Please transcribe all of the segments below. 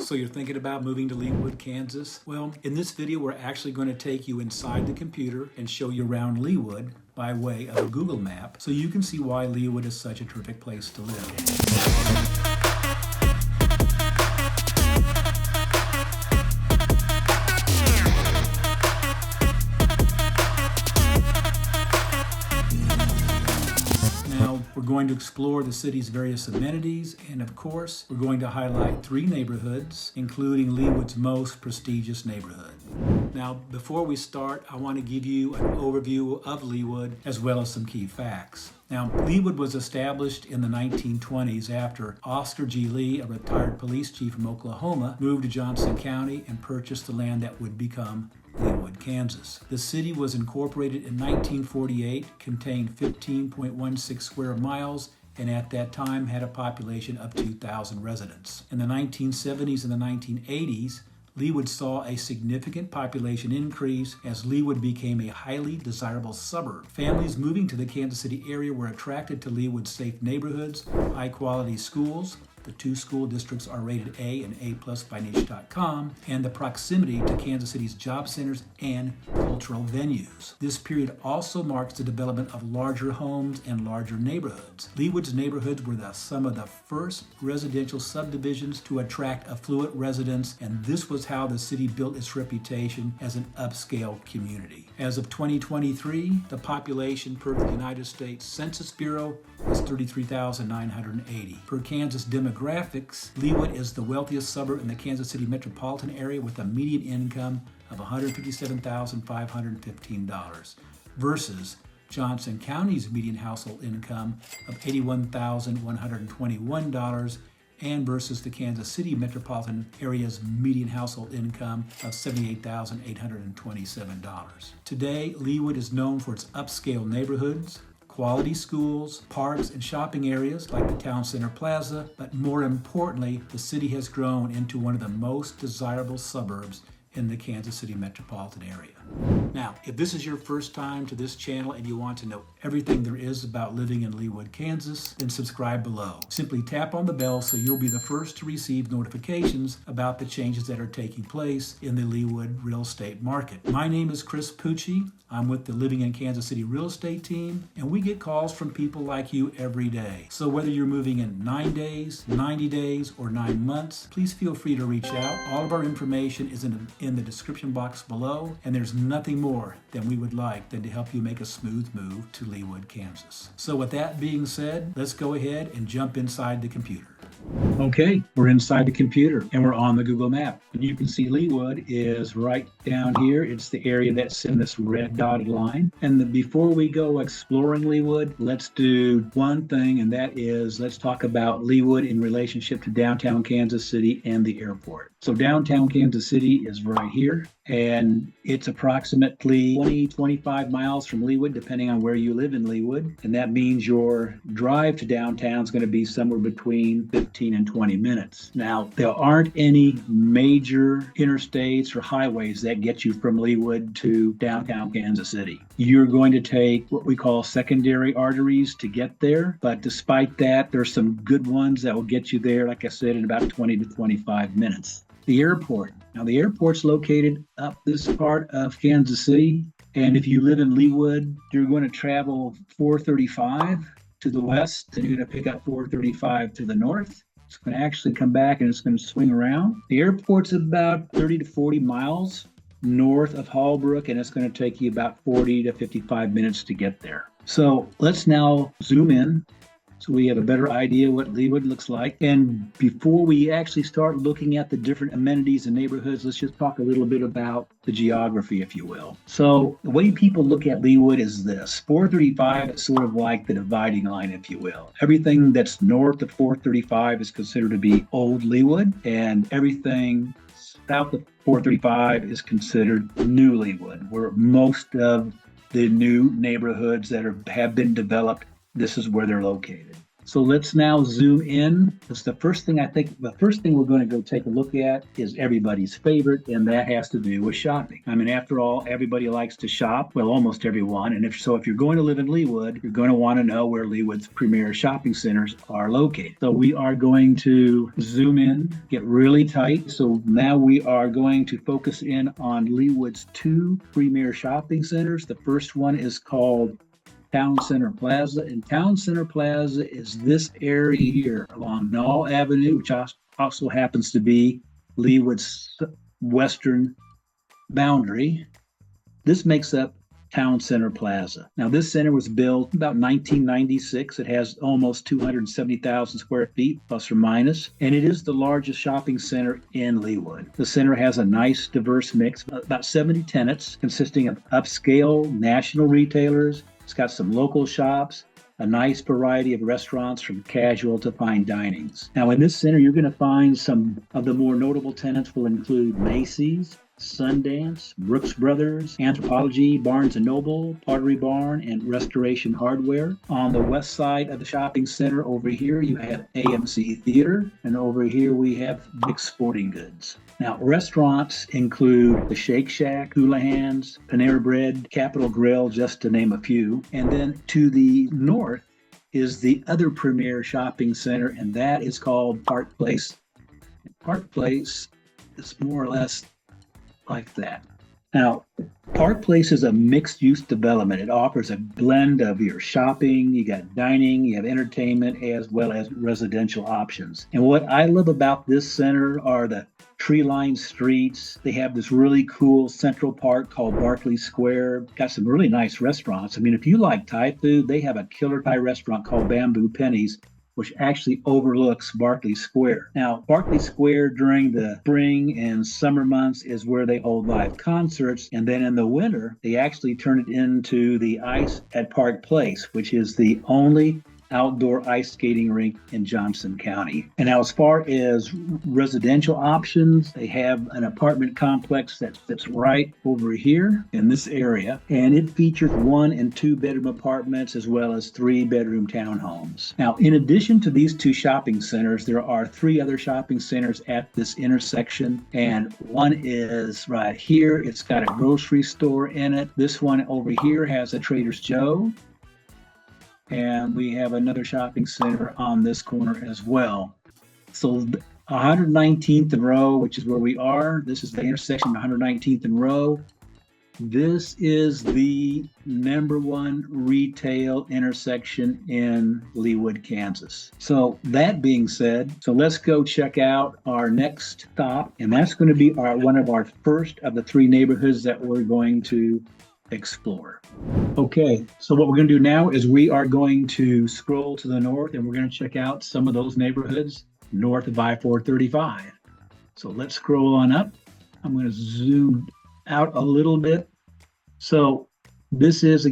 So you're thinking about moving to Leawood, Kansas? Well, in this video, we're actually going to take you inside the computer and show you around Leawood by way of a Google map so you can see why Leawood is such a terrific place to live. We're going to explore the city's various amenities, and of course, we're going to highlight 3 neighborhoods, including Leawood's most prestigious neighborhood. Now, before we start, I want to give you an overview of Leawood as well as some key facts. Now, Leawood was established in the 1920s after Oscar G. Lee, a retired police chief from Oklahoma, moved to Johnson County and purchased the land that would become Leawood, Kansas. The city was incorporated in 1948, contained 15.16 square miles, and at that time had a population of 2,000 residents. In the 1970s and the 1980s, Leawood saw a significant population increase as Leawood became a highly desirable suburb. Families moving to the Kansas City area were attracted to Leawood's safe neighborhoods, high-quality schools. The 2 school districts are rated A and A+ by Niche.com, and the proximity to Kansas City's job centers and cultural venues. This period also marks the development of larger homes and larger neighborhoods. Leawood's neighborhoods were some of the first residential subdivisions to attract affluent residents, and this was how the city built its reputation as an upscale community. As of 2023, the population per the United States Census Bureau is 33,980. Per Kansas demographics, Leawood is the wealthiest suburb in the Kansas City metropolitan area with a median income of $157,515 versus Johnson County's median household income of $81,121 and versus the Kansas City metropolitan area's median household income of $78,827. Today, Leawood is known for its upscale neighborhoods, quality schools, parks, and shopping areas like the town center Plaza, but more importantly, the city has grown into one of the most desirable suburbs in the Kansas City metropolitan area. Now, if this is your first time to this channel and you want to know everything there is about living in Leawood, Kansas, then subscribe below. Simply tap on the bell so you'll be the first to receive notifications about the changes that are taking place in the Leawood real estate market. My name is Chris Pucci. I'm with the Living in Kansas City real estate team, and we get calls from people like you every day. So whether you're moving in 9 days, 90 days, or 9 months, please feel free to reach out. All of our information is in the description box below, and there's nothing more than we would like than to help you make a smooth move to Leawood, Kansas. So with that being said, let's go ahead and jump inside the computer. Okay, we're inside the computer and we're on the Google map. And you can see Leawood is right down here. It's the area that's in this red dotted line. And before we go exploring Leawood, let's do one thing, and that is let's talk about Leawood in relationship to downtown Kansas City and the airport. So downtown Kansas City is right here, and it's approximately 25 miles from Leawood, depending on where you live in Leawood. And that means your drive to downtown is going to be somewhere between 15 and 20 minutes. Now, there aren't any major interstates or highways that get you from Leawood to downtown Kansas City. You're going to take what we call secondary arteries to get there, but despite that, there's some good ones that will get you there, like I said, in about 20 to 25 minutes. The airport. Now, the airport's located up this part of Kansas City, and if you live in Leawood, you're going to travel 435 to the west, and you're going to pick up 435 to the north. It's going to actually come back and it's going to swing around. The airport's about 30 to 40 miles north of Hallbrook, and it's going to take you about 40 to 55 minutes to get there. So let's now zoom in so we have a better idea what Leawood looks like. And before we actually start looking at the different amenities and neighborhoods, let's just talk a little bit about the geography, if you will. So the way people look at Leawood is this. 435 is sort of like the dividing line, if you will. Everything that's north of 435 is considered to be old Leawood, and everything south of 435 is considered new Leawood, where most of the new neighborhoods that have been developed, this is where they're located. So let's now zoom in. Because the first thing we're going to go take a look at is everybody's favorite, and that has to do with shopping. I mean, after all, everybody likes to shop. Well, almost everyone. And if you're going to live in Leawood, you're going to want to know where Leawood's premier shopping centers are located. So we are going to zoom in, get really tight. So now we are going to focus in on Leawood's two premier shopping centers. The first one is called Town Center Plaza, and Town Center Plaza is this area here along Knoll Avenue, which also happens to be Leawood's western boundary. This makes up Town Center Plaza. Now, this center was built about 1996. It has almost 270,000 square feet, plus or minus, and it is the largest shopping center in Leawood. The center has a nice, diverse mix, about 70 tenants, consisting of upscale national retailers. It's got some local shops, a nice variety of restaurants from casual to fine dinings. Now, in this center, you're going to find some of the more notable tenants will include Macy's, Sundance, Brooks Brothers, Anthropologie, Barnes & Noble, Pottery Barn, and Restoration Hardware. On the west side of the shopping center over here, you have AMC Theater, and over here we have Dick's Sporting Goods. Now, restaurants include the Shake Shack, Houlihan's, Panera Bread, Capitol Grill, just to name a few. And then to the north is the other premier shopping center, and that is called Park Place. Park Place is more or less like that. Now, Park Place is a mixed-use development. It offers a blend of your shopping, you got dining, you have entertainment, as well as residential options. And what I love about this center are the tree-lined streets. They have this really cool central park called Barclay Square. Got some really nice restaurants. I mean, if you like Thai food, they have a killer Thai restaurant called Bamboo Pennies, which actually overlooks Barclay Square. Now, Barclay Square during the spring and summer months is where they hold live concerts. And then in the winter, they actually turn it into the ice at Park Place, which is the only outdoor ice skating rink in Johnson County. And now, as far as residential options, they have an apartment complex that's right over here in this area, and it features 1- and 2-bedroom apartments as well as 3-bedroom townhomes. Now, in addition to these two shopping centers, there are 3 other shopping centers at this intersection, and one is right here. It's got a grocery store in it. This one over here has a Trader's Joe. And we have another shopping center on this corner as well. So 119th and Row, which is where we are. This is the intersection of 119th and Row. This is the #1 retail intersection in Leawood, Kansas. So that being said, let's go check out our next stop. And that's going to be one of our first of the 3 neighborhoods that we're going to explore. Okay, so what we're going to do now is we are going to scroll to the north, and we're going to check out some of those neighborhoods north of I-435. So let's scroll on up. I'm going to zoom out a little bit. So this is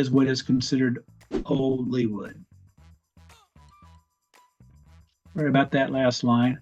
what is considered Old Leawood. Right about that last line.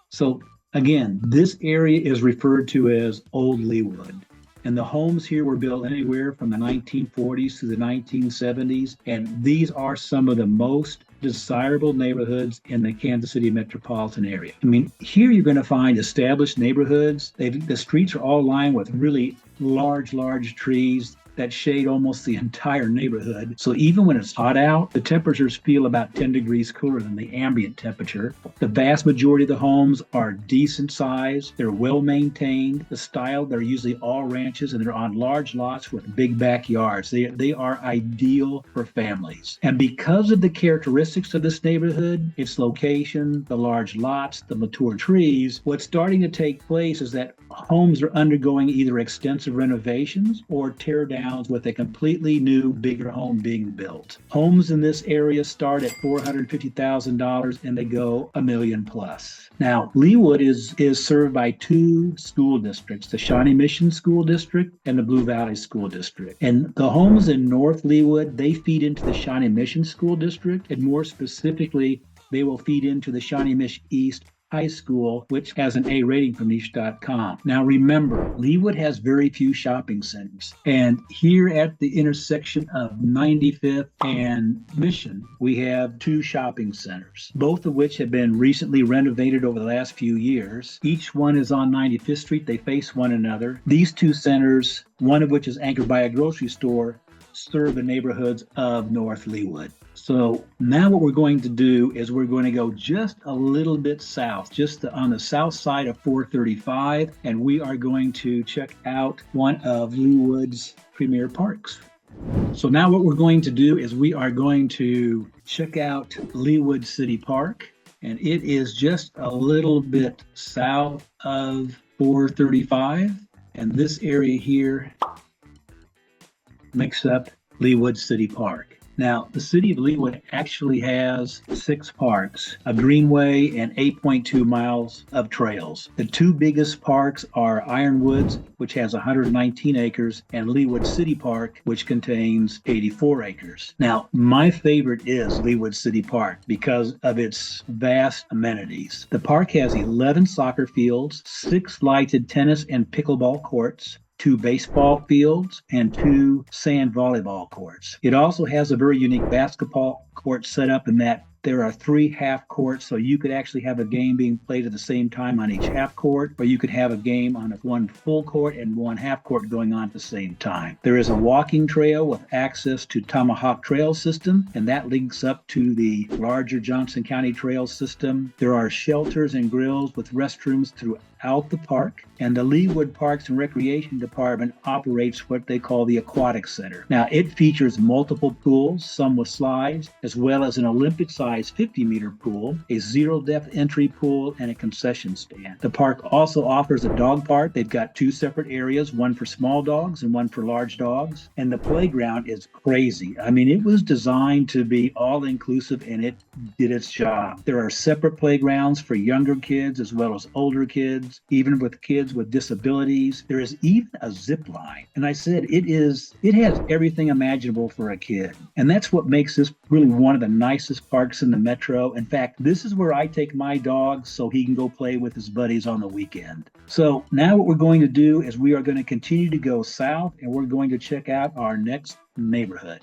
So again, this area is referred to as Old Leawood. And the homes here were built anywhere from the 1940s to the 1970s. And these are some of the most desirable neighborhoods in the Kansas City metropolitan area. I mean, here you're going to find established neighborhoods. The streets are all lined with really large trees that shade almost the entire neighborhood. So even when it's hot out, the temperatures feel about 10 degrees cooler than the ambient temperature. The vast majority of the homes are decent size. They're well maintained. The style, they're usually all ranches, and they're on large lots with big backyards. They are ideal for families. And because of the characteristics of this neighborhood, its location, the large lots, the mature trees, what's starting to take place is that homes are undergoing either extensive renovations or tear downs with a completely new, bigger home being built. Homes in this area start at $450,000 and they go $1 million plus. Now, Leawood is served by 2 school districts, the Shawnee Mission School District and the Blue Valley School District. And the homes in North Leawood, they feed into the Shawnee Mission School District, and more specifically, they will feed into the Shawnee Mission East High School, which has an A rating from niche.com. Now remember, Leawood has very few shopping centers. And here at the intersection of 95th and Mission, we have two shopping centers, both of which have been recently renovated over the last few years. Each one is on 95th Street. They face one another. These two centers, one of which is anchored by a grocery store, serve the neighborhoods of North Leawood. So now what we're going to do is we're going to go just a little bit south, just on the south side of 435, and we are going to check out one of Leawood's premier parks. So now what we're going to do is we are going to check out Leawood City Park, and it is just a little bit south of 435, and this area here makes up Leawood City Park. Now, the city of Leawood actually has 6 parks, a greenway, and 8.2 miles of trails. The two biggest parks are Ironwoods, which has 119 acres, and Leawood City Park, which contains 84 acres. Now, my favorite is Leawood City Park because of its vast amenities. The park has 11 soccer fields, 6 lighted tennis and pickleball courts, 2 baseball fields, and 2 sand volleyball courts. It also has a very unique basketball court set up in that there are 3 half courts, so you could actually have a game being played at the same time on each half court, or you could have a game on one full court and one half court going on at the same time. There is a walking trail with access to Tomahawk Trail System, and that links up to the larger Johnson County Trail System. There are shelters and grills with restrooms throughout the park, and the Leawood Parks and Recreation Department operates what they call the Aquatic Center. Now, it features multiple pools, some with slides, as well as an Olympic-sized 50-meter pool, a zero-depth entry pool, and a concession stand. The park also offers a dog park. They've got 2 separate areas, one for small dogs and one for large dogs, and the playground is crazy. I mean, it was designed to be all-inclusive, and it did its job. There are separate playgrounds for younger kids as well as older kids, even with kids with disabilities. There is even a zip line. And I said, it has everything imaginable for a kid. And that's what makes this really one of the nicest parks in the metro. In fact, this is where I take my dog so he can go play with his buddies on the weekend. So now what we're going to do is we are going to continue to go south, and we're going to check out our next neighborhood.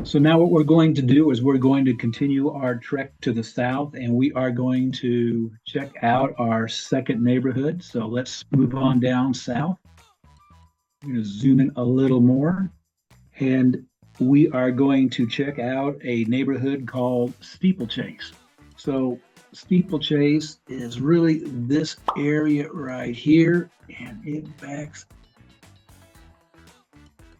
So now what we're going to do is we're going to continue our trek to the south, and we are going to check out our second neighborhood. So let's move on down south. I'm going to zoom in a little more, and we are going to check out a neighborhood called Steeplechase. So Steeplechase is really this area right here, and it backs.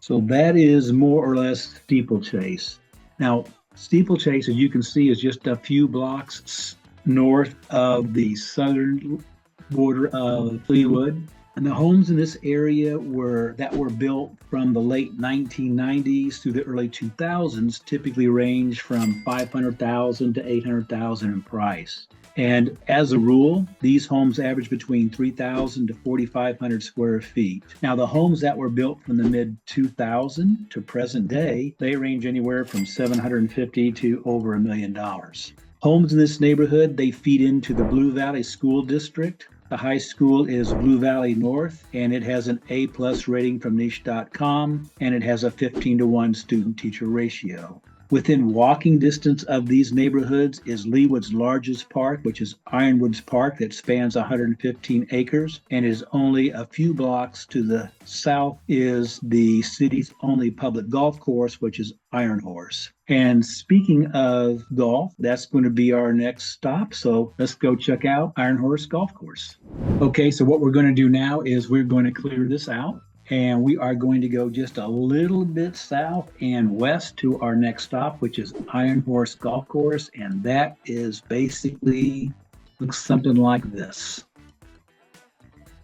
So that is more or less Steeplechase. Now, Steeplechase, as you can see, is just a few blocks north of the southern border of Leawood. And the homes in this area were built from the late 1990s through the early 2000s typically range from $500,000 to $800,000 in price. And as a rule, these homes average between 3,000 to 4,500 square feet. Now, the homes that were built from the mid-2000 to present day, they range anywhere from $750,000 to over $1 million. Homes in this neighborhood, they feed into the Blue Valley School District. The high school is Blue Valley North, and it has an A+ rating from niche.com, and it has a 15-to-1 student-teacher ratio. Within walking distance of these neighborhoods is Leawood's largest park, which is Ironwoods Park, that spans 115 acres and is only a few blocks to the south is the city's only public golf course, which is Ironhorse. And speaking of golf, that's going to be our next stop. So let's go check out Ironhorse Golf Course. Okay, so what we're going to do now is we're going to clear this out. And we are going to go just a little bit south and west to our next stop, which is Ironhorse Golf Course. And that is basically looks something like this.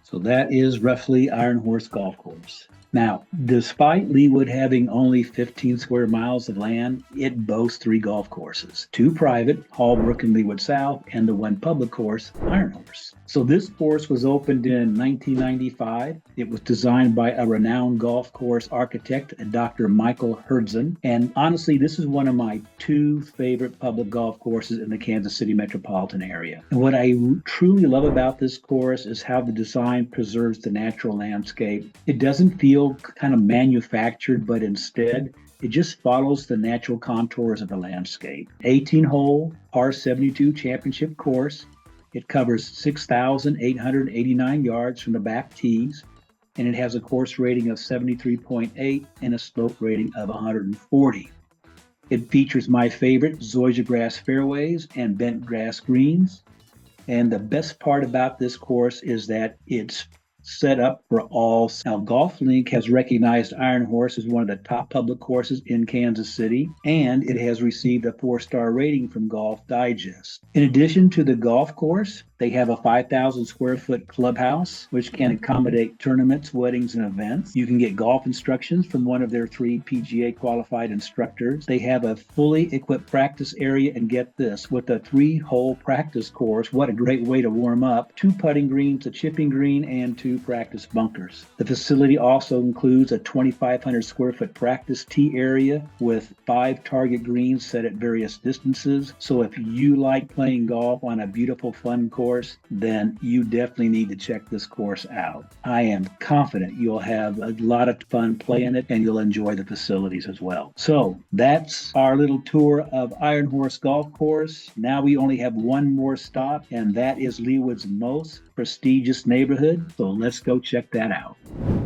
So that is roughly Ironhorse Golf Course. Now, despite Leawood having only 15 square miles of land, it boasts 3 golf courses, 2 private, Hallbrook and Leawood South, and the 1 public course, Ironhorse. So this course was opened in 1995. It was designed by a renowned golf course architect, Dr. Michael Herdzon. And honestly, this is one of my 2 favorite public golf courses in the Kansas City metropolitan area. And what I truly love about this course is how the design preserves the natural landscape. It doesn't feel kind of manufactured, but instead it just follows the natural contours of the landscape. 18-hole par 72 championship course. It covers 6,889 yards from the back tees, and it has a course rating of 73.8 and a slope rating of 140. It features my favorite zoysia grass fairways and bent grass greens. And the best part about this course is that it's set up for all. Now, GolfLink has recognized Ironhorse as one of the top public courses in Kansas City, and it has received a 4-star rating from Golf Digest. In addition to the golf course, they have a 5,000 square foot clubhouse, which can accommodate tournaments, weddings, and events. You can get golf instructions from one of their 3 PGA qualified instructors. They have a fully equipped practice area, and get this, with a 3-hole practice course. What a great way to warm up. 2 putting greens, a chipping green, and 2 practice bunkers. The facility also includes a 2,500 square foot practice tee area with 5 target greens set at various distances. So if you like playing golf on a beautiful, fun course, then you definitely need to check this course out. I am confident you'll have a lot of fun playing it, and you'll enjoy the facilities as well. So that's our little tour of Ironhorse Golf Course. Now we only have one more stop, and that is Leawood's most prestigious neighborhood. So let's go check that out.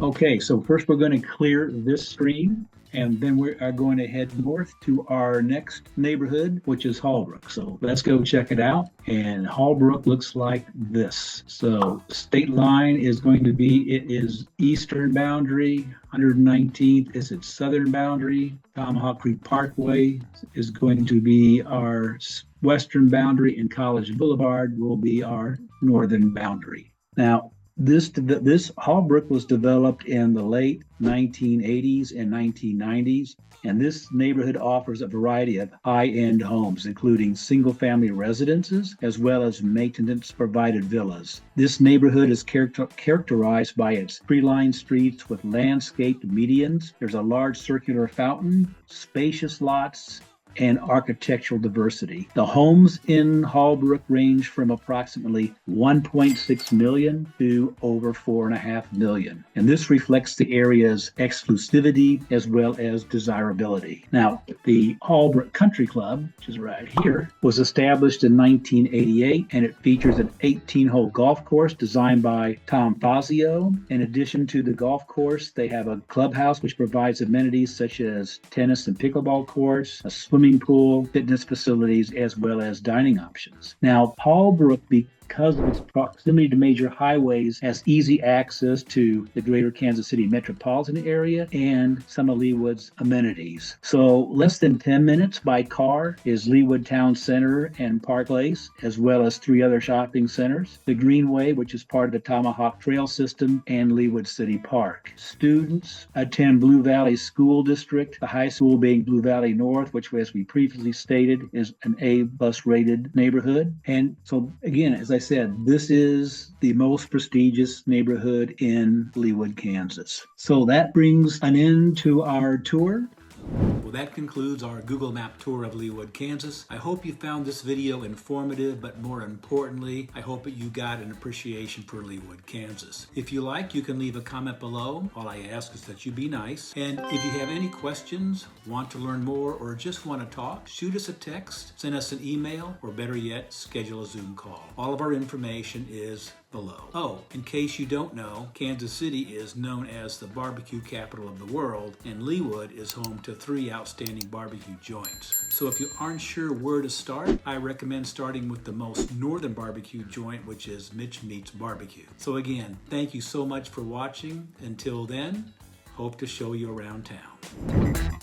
Okay, so first we're going to clear this screen, and then we are going to head north to our next neighborhood, which is Hallbrook. So let's go check it out. And Hallbrook looks like this. So state line is going to be, it is eastern boundary, 119th is its southern boundary. Tomahawk Creek Parkway is going to be our western boundary, and College Boulevard will be our northern boundary. Now, this Hallbrook was developed in the late 1980s and 1990s, and this neighborhood offers a variety of high-end homes, including single-family residences as well as maintenance-provided villas. This neighborhood is characterized by its tree-lined streets with landscaped medians. There's a large circular fountain, spacious lots, and architectural diversity. The homes in Hallbrook range from approximately 1.6 million to over 4.5 million. And this reflects the area's exclusivity as well as desirability. Now, the Hallbrook Country Club, which is right here, was established in 1988, and it features an 18-hole golf course designed by Tom Fazio. In addition to the golf course, they have a clubhouse which provides amenities such as tennis and pickleball courts, a swimming pool, fitness facilities, as well as dining options. Now, Hallbrook, because of its proximity to major highways, has easy access to the greater Kansas City metropolitan area and some of Leawood's amenities. So less than 10 minutes by car is Leawood Town Center and Park Place, as well as 3 other shopping centers, the Greenway, which is part of the Tomahawk Trail System, and Leawood City Park. Students attend Blue Valley School District, the high school being Blue Valley North, which, as we previously stated, is an A+ rated neighborhood. And so again, as I said, this is the most prestigious neighborhood in Leawood, Kansas. So that brings an end to our tour. Well, that concludes our Google Map tour of Leawood, Kansas. I hope you found this video informative, but more importantly, I hope that you got an appreciation for Leawood, Kansas. If you like, you can leave a comment below. All I ask is that you be nice. And if you have any questions, want to learn more, or just want to talk, shoot us a text, send us an email, or better yet, schedule a Zoom call. All of our information is below. Oh, in case you don't know, Kansas City is known as the barbecue capital of the world, and Leawood is home to 3 outstanding barbecue joints. So if you aren't sure where to start, I recommend starting with the most northern barbecue joint, which is Mitch Meats Barbecue. So again, thank you so much for watching. Until then, hope to show you around town.